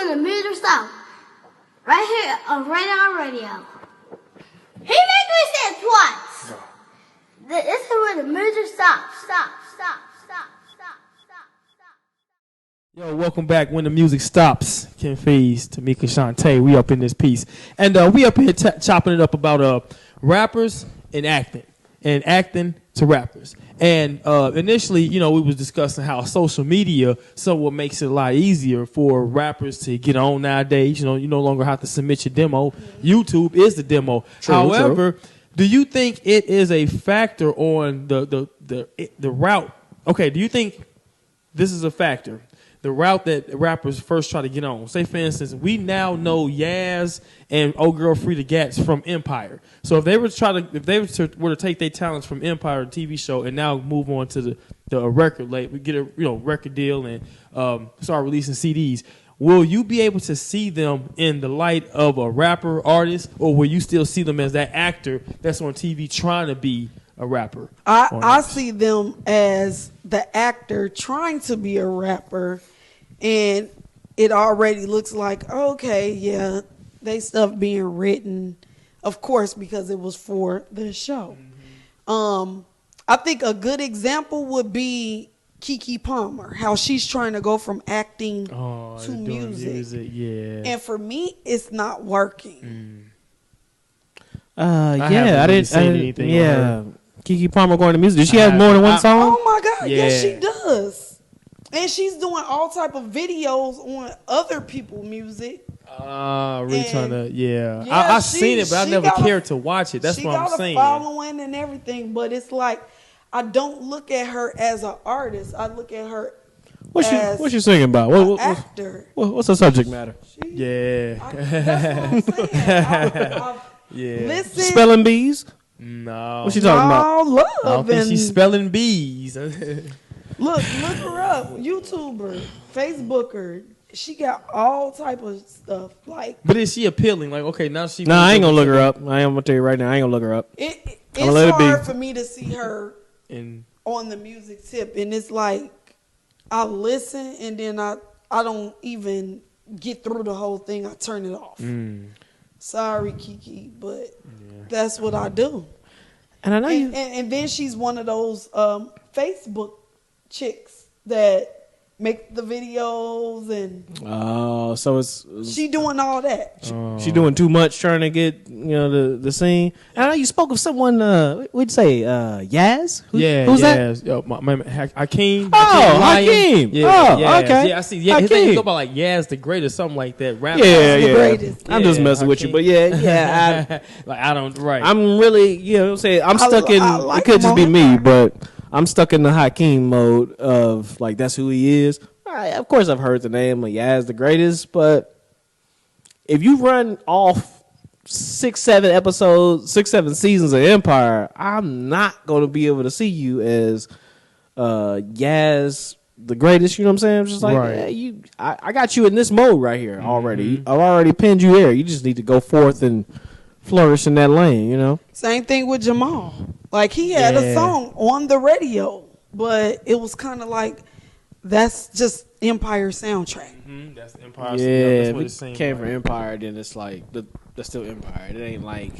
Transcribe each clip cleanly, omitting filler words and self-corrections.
when the music stops. Right here, right on radio. He made me say it twice. This is when the music stops. Stop. Yo, welcome back. When the music stops, Ken Fees, Tamika Shantae, we up in this piece. And we up here chopping it up about rappers and acting to rappers. And initially, you know, we was discussing how social media somewhat makes it a lot easier for rappers to get on nowadays. You know, you no longer have to submit your demo. YouTube is the demo. However, do you think it is a factor on the route? Okay, do you think this is a factor? The route that rappers first try to get on. Say, for instance, we now know Yaz and Old Girl Free the Gats from Empire. So if they were to take their talents from Empire TV show and now move on to the record label, we get a record deal and start releasing CDs, will you be able to see them in the light of a rapper artist, or will you still see them as that actor that's on TV trying to be a rapper? I see them as the actor trying to be a rapper, and it already looks like, okay, yeah, they stuff being written, of course, because it was for the show. Mm-hmm. I think a good example would be Keke Palmer, how she's trying to go from acting to music. Yeah. And for me, it's not working. I didn't see anything. Yeah. Keke Palmer going to music. Does she have more than one song? Oh my God, yes she does. And she's doing all type of videos on other people's music. Really trying to, I've seen it, but I never cared to watch it. That's what I'm saying. She got a following and everything, but it's like, I don't look at her as an artist. I look at her as what's she singing about? What actor. What's the subject matter? That's what I'm saying. Listen. Spelling bees? No. What's she talking about? Love. I don't think she's spelling bees. Look her up. YouTuber, Facebooker. She got all type of stuff. But is she appealing? Like, okay, now she. No, I ain't gonna look her up. I am gonna tell you right now, I ain't gonna look her up. It's hard for me to see her on the music tip, and it's like I listen and then I don't even get through the whole thing. I turn it off. Sorry, Keke, but that's what I do. And I know and then she's one of those Facebook chicks that make the videos and so it's she doing all that. She doing too much trying to get the scene. And I know you spoke of someone. What'd you say? Yaz? Who's Yaz. Yo, my Hakeem. Hakeem. Yeah, okay. Yeah, I see. Yeah, his name go by like Yaz the Greatest, something like that. Rap the Greatest. I'm just messing with you, but I don't. Right. I'm really, say I'm stuck in. It could just be me, but I'm stuck in the Hakeem mode of like that's who he is. Of course, I've heard the name of Yaz the Greatest, but if you run off 6-7 seasons of Empire, I'm not going to be able to see you as Yaz the Greatest. You know what I'm saying? I'm just like, I got you in this mode right here already. I've already pinned you there. You just need to go forth and flourish in that lane, Same thing with Jamal. Like, he had a song on the radio, but it was kind of like, that's just Empire soundtrack. That's Empire. Yeah, if it came from Empire, then it's like, that's still Empire. It ain't like,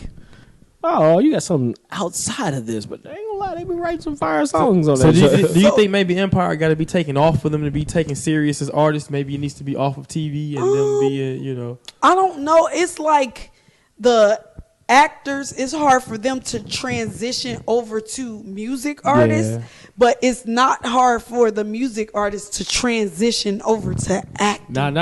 oh, you got something outside of this, but they ain't gonna lie, they be writing some fire songs on that. So do you think maybe Empire got to be taken off for them to be taken serious as artists? Maybe it needs to be off of TV and them be, I don't know. It's like the actors, it's hard for them to transition over to music artists, but it's not hard for the music artists to transition over to acting. Not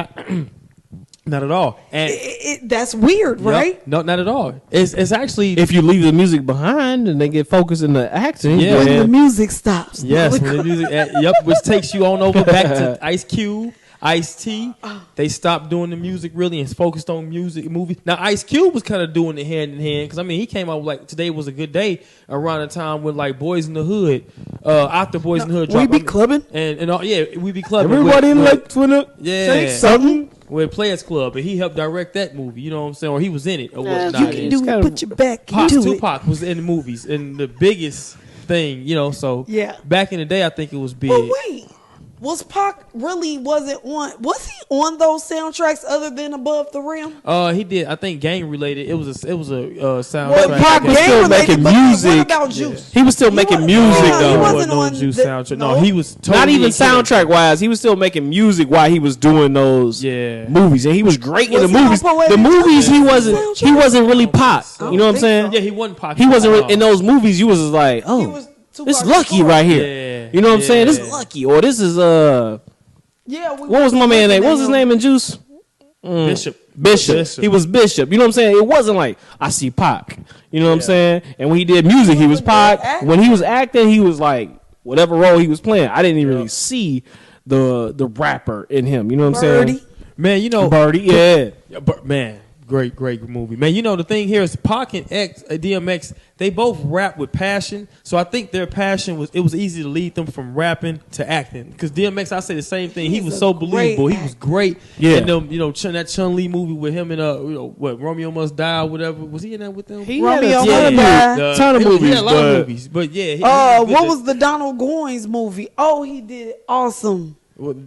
at all. And that's weird, right? No, not at all. It's actually, if you leave the music behind and they get focused in the acting, when the music stops. Yes, when the music, which takes you on over back to Ice Cube. Ice-T, they stopped doing the music really and focused on music movies. Now, Ice Cube was kind of doing it hand in hand because, he came out with, like, Today Was a Good Day around the time when, like, Boys in the Hood, after Boys in the Hood dropped. We Be Clubbing? And We Be Clubbing. Everybody like to say something. With Players Club, and he helped direct that movie, you know what I'm saying? Or he was in it. Or whatnot. You can do it, put your back into it. Tupac was in the movies, and the biggest thing, so back in the day, I think it was big. But wait. Was Pac really wasn't on? Was he on those soundtracks other than Above the Rim? He did. I think gang related. It was a soundtrack. Well, Pac was gang still related, making but music. what about Juice? He was still making music he though. wasn't no on Juice the- soundtrack. no. No, he was totally Not even into it. soundtrack wise. He was still making music while he was doing those Yeah. movies, and he was great in Was the he on movies. Poetic The movies Justice he wasn't. soundtrack? He wasn't really pop. so. You know what I'm think saying? Yeah, he wasn't Pac. He wasn't really, in those movies. You was just like, He oh, was it's Tupac Lucky Shakur. right here. Yeah. You know what I'm saying? This is Yeah. Lucky, or this is Yeah. what was my man name? What was his name in Juice? Bishop. Bishop. He was Bishop. You know what I'm saying? It wasn't like I see Pac. You know what I'm saying? And when he did music, he was Pac. actor. When he was acting, he was like whatever role he was playing. I didn't even really see the rapper in him. You know what I'm Birdie. saying? Man, you know, Birdie, yeah. Yeah, but man, great movie. Man, you know the thing here is Pac and DMX, they both rap with passion. So I think their passion was easy to lead them from rapping to acting. Because DMX, I say the same thing. He He's was a so great believable. He was great. Yeah. And them, that Chun-Li movie with him and what Romeo Must Die or whatever. Was he in that with them? He Romeo had Must a Die. ton of He movies, had a lot but of movies. But yeah. he What good was the Donald Goines movie? Oh, he did awesome. I know.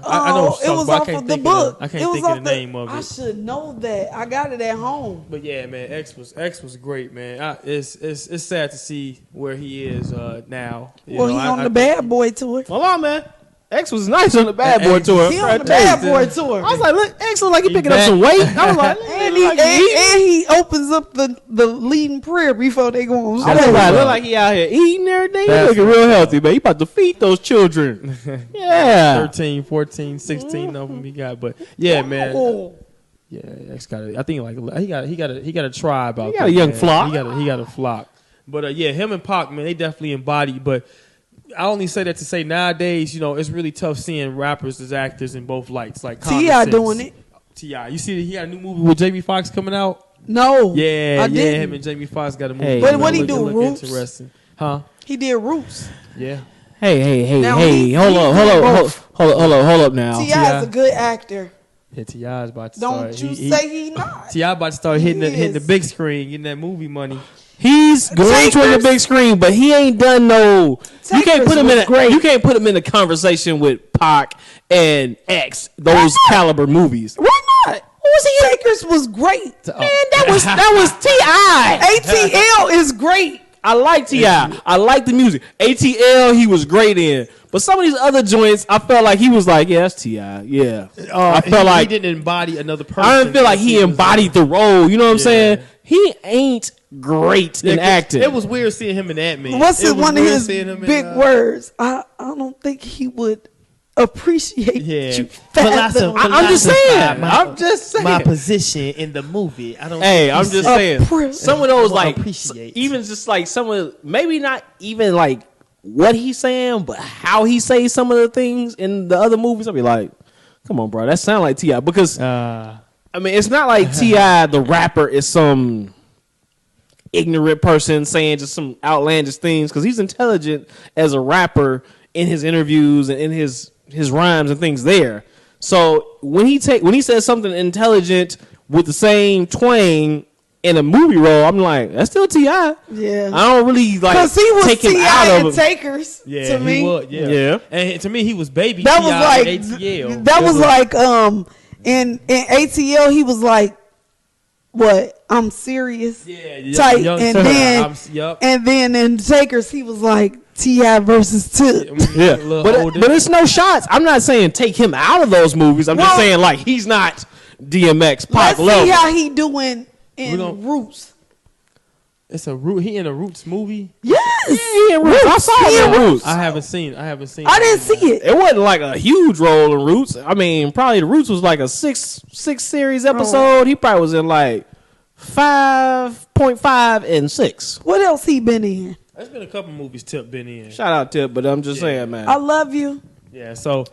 Oh, it was but I off can't of the think book. I It can't was think of off the name of I it. should know that. I got it at home. But yeah, man, X was great, man. It's sad to see where he is now. You Well, know, he on I the Bad Boy tour. hold on, man. X was nice on the Bad Boy X- tour. He I on the tell you. Bad Boy tour. I was like, look, X look like he He picking up back. some weight. I was like, And he opens up the leading prayer before they go on I was stage. like, look like he out here eating everything. He That's looking real healthy, man. He about to feed those children. Yeah. 13, 14, 16 of them he got. But yeah, man. Oh. Yeah, X got it. I think like he got a tribe out He got there, a young man. flock. He got a flock. But yeah, him and Pac, man, they definitely embody. But I only say that to say nowadays, it's really tough seeing rappers as actors in both lights. Like Common T.I. Sense. doing it. T.I. You see, he got a new movie with Jamie Foxx coming out. No. Yeah, I him didn't. and Jamie Foxx got a movie. Hey, But what he It do, look Roots? interesting, huh? He did Roots. Yeah. Hey, Now, hey, he- hold he up, did hold up, both. hold up now. T.I. is a good actor. Yeah, T.I. is about to Don't start. you say he not. T.I. about to start hitting He the is. big screen, getting that movie money. He's going to the Takers. big screen, but he ain't done no. You can't Takers put him was in. great. You can't put him in a conversation with Pac and X. Those caliber movies. Why not? Who was he? Takers was great. Oh. Man, that was Ti. ATL is great. I like Ti. I like the music. ATL, he was great in. But some of these other joints, I felt like he was like, yeah, that's Ti. Yeah, I felt he like didn't embody another person. I didn't feel like he embodied the role. You know what I'm saying? He ain't great in acting. It was weird seeing him in Ant-Man. What's It was one of weird his seeing him in, big words? I don't think he would appreciate Yeah. you fathom. I'm just saying. I'm just saying. my position in the movie. I don't. Hey, I'm just saying. Appre- Some of those, like, appreciate. even just like some of, maybe not even like what he's saying, but how he says some of the things in the other movies. I'll be like, come on, bro, that sound like T.I. Because I mean, it's not like T.I. the rapper is some ignorant person saying just some outlandish things, because he's intelligent as a rapper in his interviews and in his rhymes and things there. So when he says something intelligent with the same twang in a movie role, I'm like, that's still T.I. Yeah. I don't really like Because he was take him T.I. out in of it. Takers Yeah, to he me. was. Yeah. And to me, he was baby. That was T.I. like in ATL. that was like in ATL he was like, what, I'm serious yeah, tight, young and son. then Yup. and then in Takers he was like T.I. versus Tip. Yeah, A little but older. it's no shots. I'm not saying take him out of those movies. I'm just Well- saying like he's not DMX Pac Let's level. see how he doing We in gon- Roots. It's a root. He in a Roots movie. Yes, He in Roots. I saw He him in in Roots. I haven't seen. I didn't see it. It wasn't like a huge role in Roots. I mean, probably the Roots was like a six series episode. He probably was in like 5.5 and 6. What else he been in? There's been a couple movies Tip been in. Shout out Tip, but I'm just saying, man. I love you. Yeah. So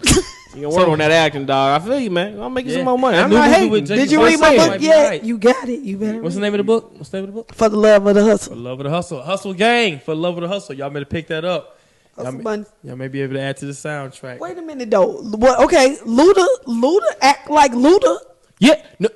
You can work on that acting, dog. I feel you, man. I'll make you Yeah. some more money. That I'm new not movie hating. with Jamie Did you Foxx read my might book be yet? right. You got it. You better. What's the name of the book? What's the name of the book? For the love of the For hustle. the Love of the Hustle. Hustle Gang. For the Love of the Hustle. Y'all better pick that up. Hustle Bun. Y'all may be able to add to the soundtrack. Wait a minute though. What? Okay, Luda act like Luda, Yeah, no,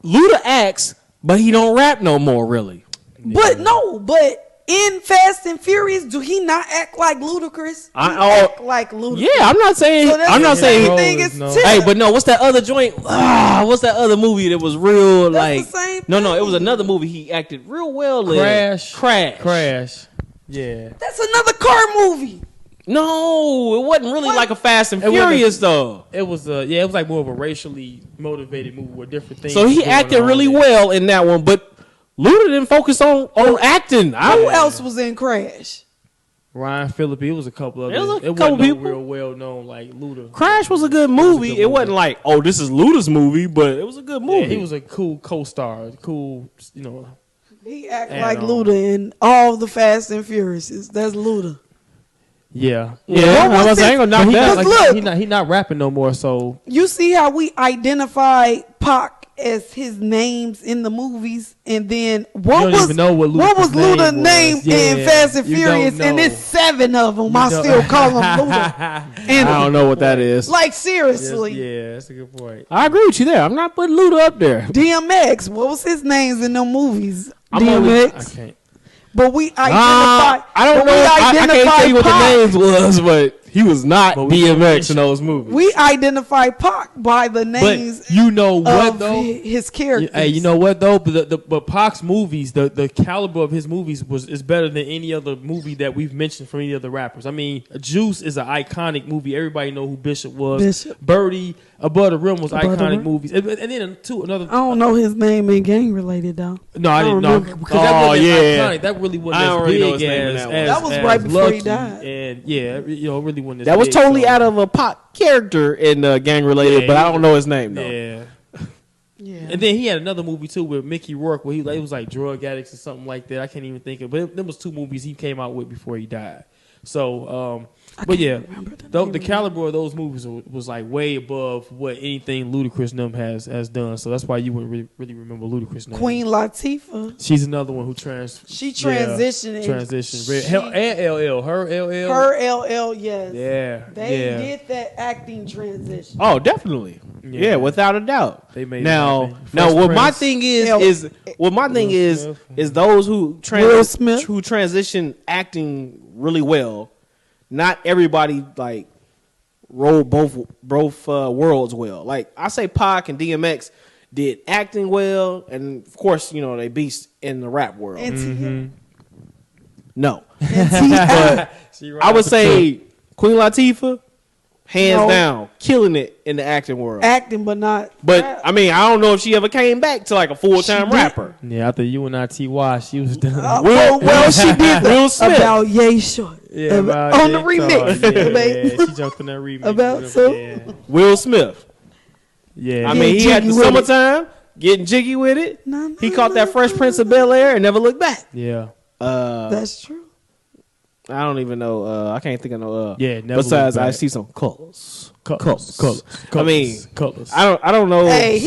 Luda acts, but he don't rap no more, really. but no, but in Fast and Furious, do he not act like Ludacris? Act like Ludacris. Yeah, I'm not saying. So I'm not saying. everything is No. tip. Hey, but no, what's that other joint? What's that other movie that was real like? the same No, it thing. was another movie he acted real well in. Crash. Yeah. That's another car movie. No, it wasn't really What? like a Fast and It wasn't- Furious though. It was it was like more of a racially motivated movie with different things. So he going acted on really there. well in that one, but Luda didn't focus on acting. Who else was in Crash? Ryan Phillippe, it was a couple of It was a it couple wasn't no people. real well known like Luda. Crash was a good movie. It wasn't like, oh, this is Luda's movie, but it was a good movie. Yeah, he was a cool co-star, cool, He act And, like Luda in all the Fast and Furiouses. That's Luda. Yeah. Yeah, What was I ain't gonna But knock he that. not, Look. he not rapping no more, so You see how we identify Pac as his names in the movies, and then what don't was even know what was Ludacris' Luda's name name was. in Yeah, Fast and you don't Furious? And know. it's 7 of them. I don't- still call him Luda. I And don't know what that is. like seriously, yeah, that's a good point. I agree with you there. I'm not putting Luda up there. DMX. What was his names in them movies? I'm only- DMX. I can't. But we identify. I don't but know. we I can't tell you what the Pac. names was, but he was not But we- DMX in those movies. We identify Pac by the names But you know what of though? his characters. Hey, you know what though? But Pac's movies, the caliber of his movies is better than any other movie that we've mentioned from any other rappers. I mean, Juice is an iconic movie. Everybody know who Bishop was. Bishop. Birdie, Above the Rim was Above the iconic Rim. movies. And then another. I don't know his name and gang related though. No, I didn't I don't know remember. because that Oh, wasn't yeah. iconic. That really wasn't I don't as really know big his name in as, that one. as That was as right before he Lucky. died. And yeah, it really wasn't. As That was big, totally so- out of a Pac character in gang related, Yeah, but I he- don't know his name though. Yeah. Yeah. And then he had another movie too with Mickey Rourke where it was like drug addicts or something like that. I can't even think of it. But there was 2 movies he came out with before he died. So, but yeah, remember the the name of caliber of those movies was like way above what anything Ludacris and them has done. So that's why you wouldn't really remember Ludacris' name. Queen Latifah. She's another one who She transitioned. transitioned. She- And LL, her LL. Her LL, yes. Yeah. They yeah. did that acting transition. Oh, definitely. Yeah. Yeah, without a doubt. They made it now, happen. now, Fresh what my Prince. thing Yeah. is what my thing Will is Smith. is those who Will Smith. who transition acting really well. Not everybody like roll both worlds well. Like I say, Pac and DMX did acting well, and of course, you know they beasts in the rap world. And Mm-hmm. No, T.I. She I right would off the say tip. Queen Latifah, hands No. down, killing it in the acting world. acting, but not. But rap. I mean, I don't know if she ever came back to like a full time She did. rapper. Yeah, after UNITY, she was done. well, she did Will Smith. about Ye Short. Yeah, on the remix. Yeah, she jumped on that remix. About with so? him, Will Smith. Yeah. I yeah. mean, he had the jiggy with it. summertime, getting jiggy with it. No, He no, caught that no, Fresh Prince of Bel Air and never looked back. Yeah. That's true. I don't even know. I can't think of no. Yeah, never Besides, looked I back. see some colors. Colors. I mean, colors. I don't know. Hey,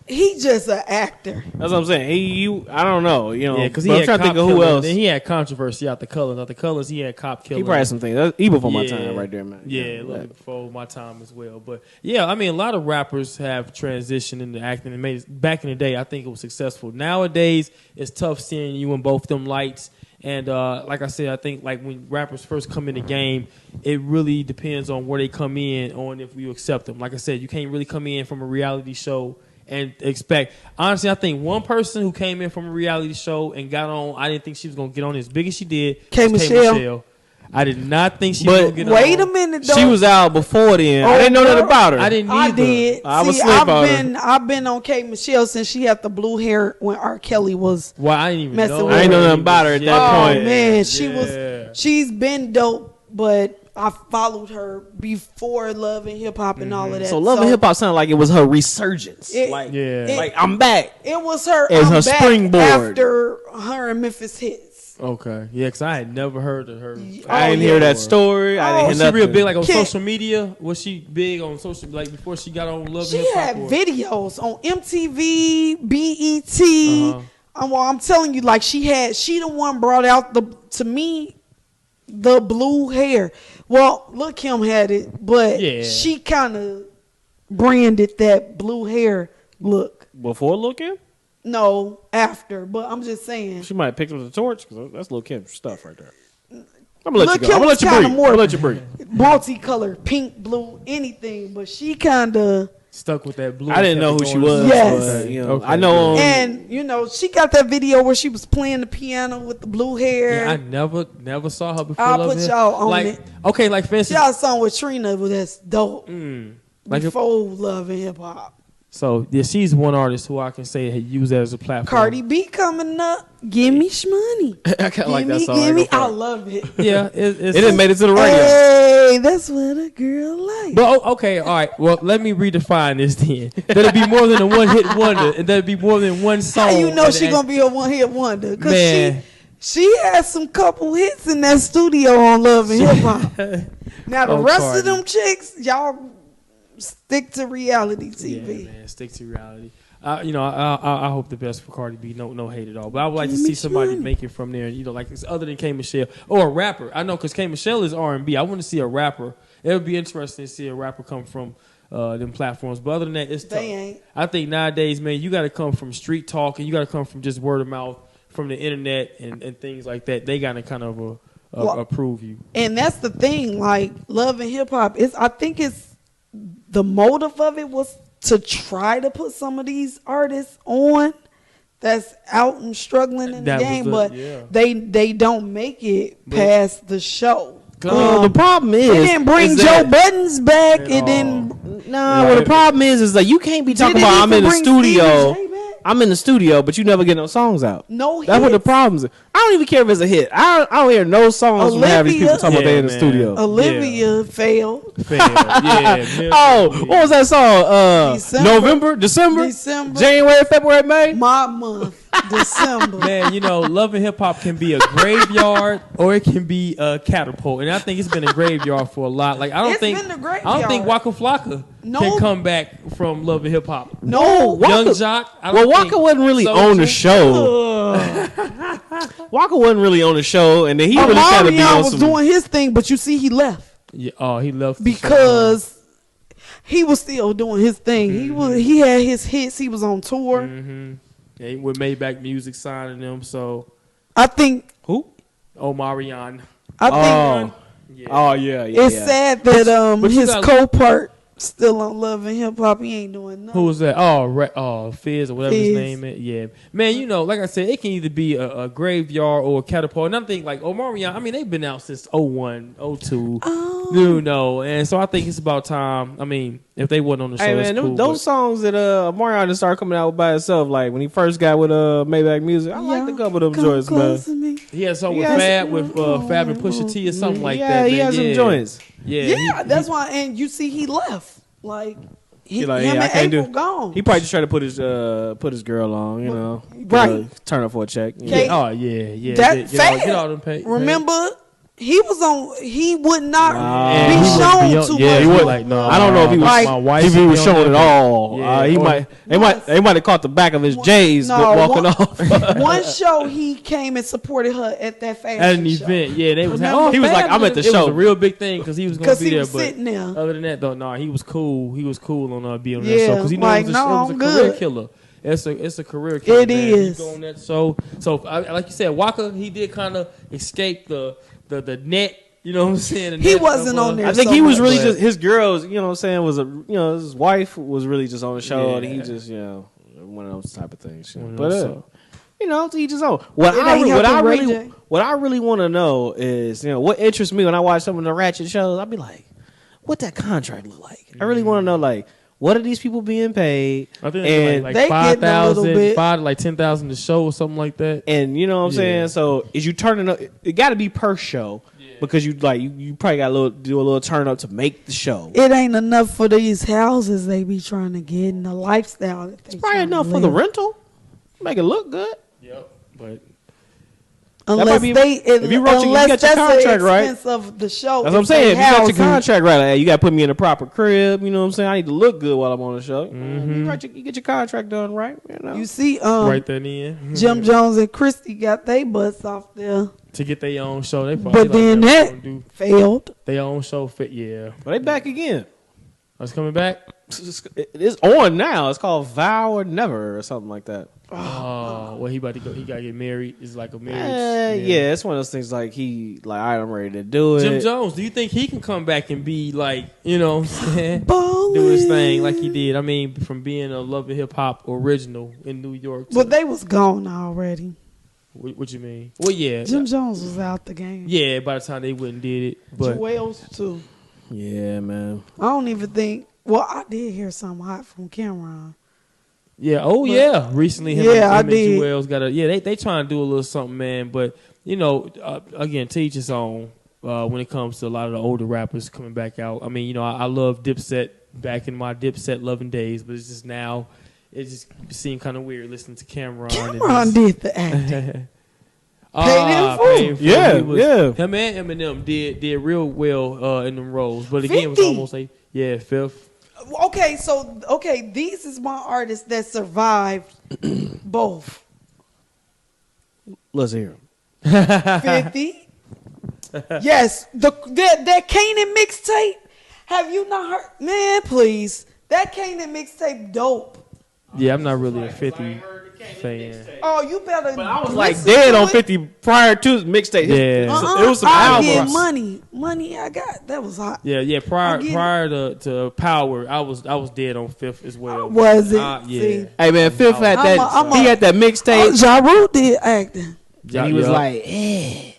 he just an actor. That's what I'm saying. I don't know. You know, Yeah, because but he I'm had trying to Cop think of who Killer. else. Then he had controversy out the colors. Out the colors, he had Cop Killer. He probably had some things. That's even before my Yeah. time, right there, man. Yeah, a little bit before my time as well. But yeah, I mean, a lot of rappers have transitioned into acting and made it. Back in the day, I think it was successful. Nowadays, it's tough seeing you in both them lights. And like I said, I think like when rappers first come in the game, it really depends on where they come in, on if you accept them. Like I said, you can't really come in from a reality show and expect. Honestly, I think one person who came in from a reality show and got on, I didn't think she was going to get on as big as she did. K. was Michelle. I did not think she was But going to get on. Wait a minute, though. She was out before then. I Oh, didn't know that girl. about her. I didn't I either. did. I was See, asleep on her. I've been on Kate Michelle since she had the blue hair when R. Kelly was. Well, I didn't even Messing know. with I ain't know nothing about her at that Oh point. man, she Yeah. was. She's been dope, but I followed her before Love and Hip Hop and all of that. So Love and Hip Hop sounded like it was her resurgence. It- like, Yeah. like I'm back. It was her. As I'm her back springboard. after her and Memphis Hits. Okay. Yeah, because I had never heard of her. I didn't yeah. hear that story. I didn't Was hear she real nothing. big like on Can't- social media? Was she big on social like before she got on Love She and Hip Hop? had videos on MTV, BET. Uh-huh. I'm telling you, like she the one brought out to me the blue hair. Well, Lil' Kim had it, but Yeah. she kind of branded that blue hair look. Before looking? No, after. But I'm just saying. She might have picked up the torch because that's Lil' Kim stuff right there. I'm gonna let you Lil' go. I'm Kim gonna let was you kinda breathe. more I'm gonna let you breathe. multicolored, pink, blue, anything. But she kind of. Stuck with that blue. I didn't know who she was. Yes. But, you know, Okay, I know. And, you know, she got that video where she was playing the piano with the blue hair. Yeah, I never saw her before. I'll Love put Hip. y'all on like, it. Okay, like for She instance, got a song with Trina, but that's dope. like Before Love and Hip Hop. so yeah, she's one artist who I can say had used that as a platform. Cardi B coming up. Give me shmoney. I kind of like that song. Give me. I I love it. Yeah, it's it didn't made it to the radio. Hey, that's what a girl like. But okay, all right. Well, let me redefine this then. That'd be more than a one-hit wonder, and that'd be more than one song. How you know and- she gonna be a one-hit wonder? Because Man. she has some couple hits in that studio on Love and Hip Hop. Now the Oh, rest Cardi. of them chicks, y'all stick to reality TV. Yeah, man, stick to reality. You know, I hope the best for Cardi B. No hate at all. But I would like to Give me see somebody some. make it from there. You know, like it's other than K Michelle or a rapper. I know because K Michelle is R&B. I want to see a rapper. It would be interesting to see a rapper come from them platforms. But other than that, it's tough. They ain't. I think nowadays, man, you got to come from street talk and you got to come from just word of mouth, from the internet and things like that. They got to kind of approve you. And that's the thing, like Love and Hip Hop is. I think it's the motive of it was to try to put some of these artists on that's out and struggling in That the was game, the- but yeah. they don't make it past the show. The problem is It didn't bring is Joe that- Buttons back. At It all. didn't. Nah, well, the problem is like you can't be talking Did it about I'm even in the bring studio. Stevie J back? I'm in the studio, but you never get no songs out. No That's what the hits. problems. I don't even care if it's a hit. I don't hear no songs from half these people Olivia- talking about they in the Yeah, studio. man. Olivia failed. Fair. Yeah. Oh, what was that song? December. November, December, December. January, February, May. My month, December. Man, you know, Love and Hip Hop can be a graveyard or it can be a catapult, and I think it's been a graveyard for a lot. Like I don't It's think been a I don't think graveyard. Waka Flocka No. can come back from Love and Hip Hop. No, Young Jock. I Well, don't Waka think wasn't really Soulja. on the show. Waka wasn't really on the show, and then he really kind of be Omarion on was some. doing his thing, but you see, he left Yeah, oh, he left the show. because he was still doing his thing. He had his hits. He was on tour. Yeah, he with Maybach Music signing them. So I think. Who? Omarion. I think Oh, oh yeah, yeah. it's yeah. sad that but you his got- co-part still on Love and Hip Hop. He ain't doing nothing. Who was that? Oh, Fizz or whatever his Fizz. name is. Yeah, man. You know, like I said, it can either be a graveyard or a catapult. And I'm thinking like Omarion. I mean, they've been out since 01, 02. You know, and so I think it's about time. I mean, if they wasn't on the show, Hey it's man, cool, those songs that Marion just started coming out by himself, like when he first got with Maybach Music, I like a couple of them Come joints, man. close to me. he had something Yeah, with Fab with Fab and Pusha T or something like yeah, that. he man. had some Yeah. joints. Yeah, Yeah, that's why. And you see, he left. Like He like, him yeah, I and can't April do. gone. He probably just tried to put his girl on, you know, Right. turn up for a check. you know. Okay. Oh yeah. That Get all them pay. Remember, he was on. He would not And be he wouldn't shown be on- too yeah, much. he would more. like no. I don't know if he was Like- my wife. If he would was be on showing it there. all, Yeah, he or- might. They might have caught the back of his J's walking off. One show he came and supported her at that fashion At an show. event. Yeah, they was. Remember? He was like, I'm at the It was show. a real big thing because he was going 'Cause to be he there. was But sitting there. other than that, though, no, he was cool. He was cool on being on that Yeah, show because he knew like, it was no, a I'm career good. killer. It's a career killer. It man. is. You go on that show. So like you said, Waka, he did kind of escape the net. You know what I'm saying? The He net wasn't of, on there. I think so he was much. really But- just his girls. You know what I'm saying? His wife was really just on the show, and he Yeah. just one of those type of things. One of But those, so. to each his own. What It I ain't what I helping Ray really J. what I really want to know is what interests me when I watch some of the ratchet shows. I'd be like, what that contract look like? I really want to know like what are these people being paid? I think they and like They getting a little 5,000, bit. 5 to like 10,000 to show or something like that. and you know what I'm Yeah. saying. So is you turning up? It got to be per show because you probably got to do a little turn up to make the show. It ain't enough for these houses they be trying to get and the lifestyle that they It's probably trying to enough for the live. rental. Make it look good. Yep. But Unless might be- they, if you wrote your- you unless got your that's contract the right. expense of the show. That's what I'm saying. If you got your contract right, like, hey, you got to put me in a proper crib. You know what I'm saying? I need to look good while I'm on the show. You get your contract done right. You know. You see, right then in. Jim Jones and Christy got they butts off there, To get their own show. They probably but then never that gonna do failed. their own show fit. Yeah. But they back again. That's coming back. It's on now. It's called Vow or Never or something like that. Oh, well, he about to go. He got to get married. It's like a marriage. Yeah, it's one of those things like all right, I'm ready to do it. Jim Jones, do you think he can come back and be like, you know what I'm saying? Ballin'. Do his thing like he did. I mean, from being a Love and Hip Hop original in New York. But they was gone already. What you mean? Well, yeah. Jim Jones was out the game. Yeah, by the time they went and did it. But Wells, too. Yeah, man. I don't even think. Well, I did hear something hot from Cameron. yeah, yeah. Recently, him Yeah, I and did. Jewels got a. Yeah, they trying to do a little something, man. But you know, again, to each his own. When it comes to a lot of the older rappers coming back out, I mean, you know, I love Dipset back in my Dipset loving days, but it's just now, it just seemed kind of weird listening to Cameron. Cameron did the acting. Yeah. Him and Eminem did real well in them roles, but again, 50. it was almost like fifth. Okay, these is my artists that survived both. Let's hear him. 50. Yes, that Kanan mixtape. Have you not heard? Man, please. That Kanan mixtape dope. Yeah, I'm not really a 50 fan. Oh, you better. But I was like dead on 50 prior to his mixtape. Yeah. It was some I get albums. money I got. That was hot. Yeah. Prior to Power, I was dead on Fifth as well. Was it? Yeah. See? Hey man, Fifth had that. He had that mixtape. Ja Rule did acting. And he was like, He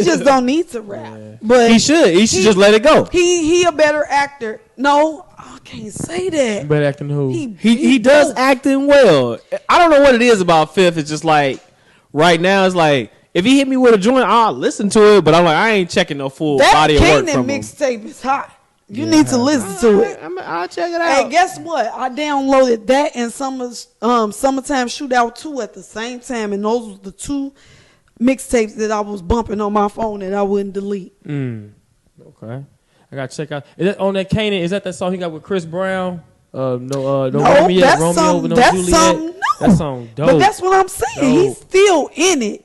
just don't need to rap. Yeah. But he should just let it go. He a better actor. No, I can't say that. Better acting who? He does acting well. I don't know what it is about Fifth. It's just like right now it's like if he hit me with a joint, I'll listen to it. But I'm like I ain't checking no full body of work That from him. mixtape is hot. You need to listen to it. I'll check it out. Hey, guess what? I downloaded that and Summertime Shootout 2 at the same time, and those were the two mixtapes that I was bumping on my phone that I wouldn't delete. Okay, I gotta check out. Is that on that Kanan? Is that song he got with Chris Brown? No, that's Romeo, something. no That's Juliet. something. No, That song dope. But that's what I'm saying. He's still in it.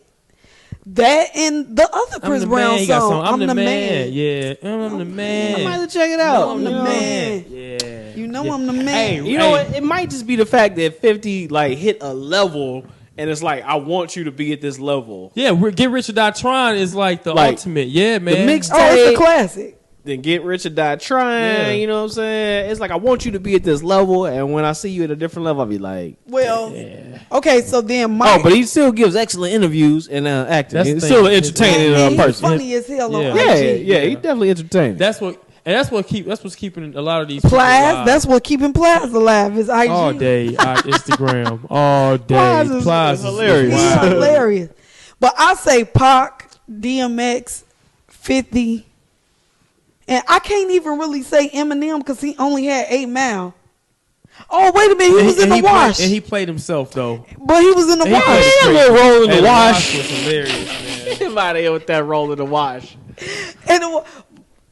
That and the other Chris Brown song. I'm the man. Yeah, I'm the man. I might have to check it out. I'm the man. Yeah, You know I'm the man. You know what? It might just be the fact that 50 like hit a level, and it's like I want you to be at this level. Yeah, Get Rich or Die Trying is like the ultimate. Yeah, man. The mixtape. Oh, it's a classic. Then Get Rich or Die Trying. Yeah. You know what I'm saying? It's like I want you to be at this level, and when I see you at a different level, I'll be like, Well, okay, so then Mike. oh, but he still gives excellent interviews and acting. That's He's the still thing. an entertaining he's person. funny as hell on Yeah. IG. Yeah, he definitely entertaining. That's what's keeping a lot of these Plaz, people alive. that's what keeping Plaz alive is IG. all day Instagram, all day. Plaz is Plaz hilarious. He's wild. hilarious. But I say Pac, DMX, 50, and I can't even really say Eminem because he only had 8 Mile. Oh, wait a minute, he was in the wash. And he played himself though. But he was in the And wash. played it a great. little roll in the And wash. was hilarious, man. Him out of here with that roll in the wash. And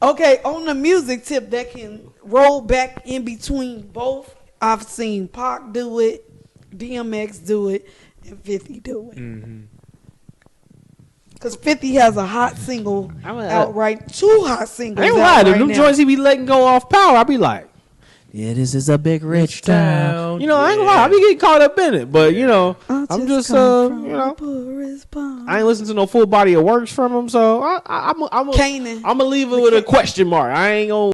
okay, on the music tip that can roll back in between both, I've seen Pac do it, DMX do it, and 50 do it. Mm-hmm. Because 50 has a hot single outright, 2 hot singles. I ain't out lie, right them now. joints he be letting go off power. I be like, yeah, this is a big rich town. You know, I ain't gonna lie, I be getting caught up in it. But you know, I'm just come you from know, poorest part. I ain't listened to no full body of works from him. So I'm Kanan. gonna leave it with a question mark. I ain't gonna.